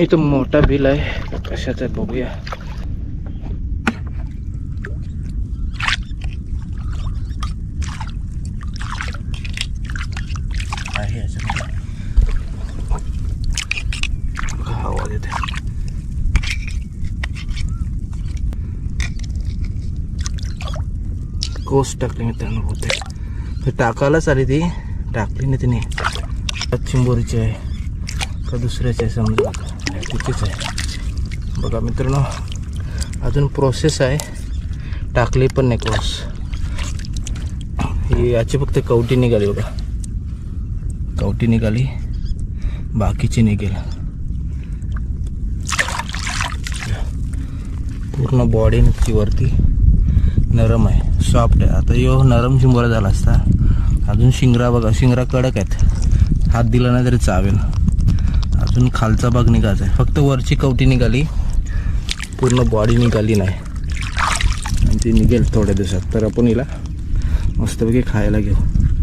इथं मोठा बिल आहे, कशाचं आहे बघूया. आहे आवाज येते. कोस टाकली मित्रांनो होते. टाकायलाच आली ती, टाकली नाही तिने. चिंबोरीची आहे का दुसऱ्याची आहे समजा, तिचीच आहे बघा मित्रांनो. अजून प्रोसेस आहे, टाकली पण नाही क्रॉस. ही याची फक्त कवटी निघाली बघा, कवटी निघाली, बाकीची निघेल. पूर्ण बॉडी निघती वरती, नरम आहे, सॉफ्ट आहे. आता यो नरम शिंगोरा झाला असता. अजून शिंगरा बघा, शिंगरा कडक आहेत, हात दिला नाही तरी चावेल. अजून खालचा भाग निघायचा आहे, फक्त वरची कवटी निघाली, पूर्ण बॉडी निघाली नाही. आणि ती निघेल थोड्या दिवसात. तर आपण हिला मस्तपैकी खायला घेऊ.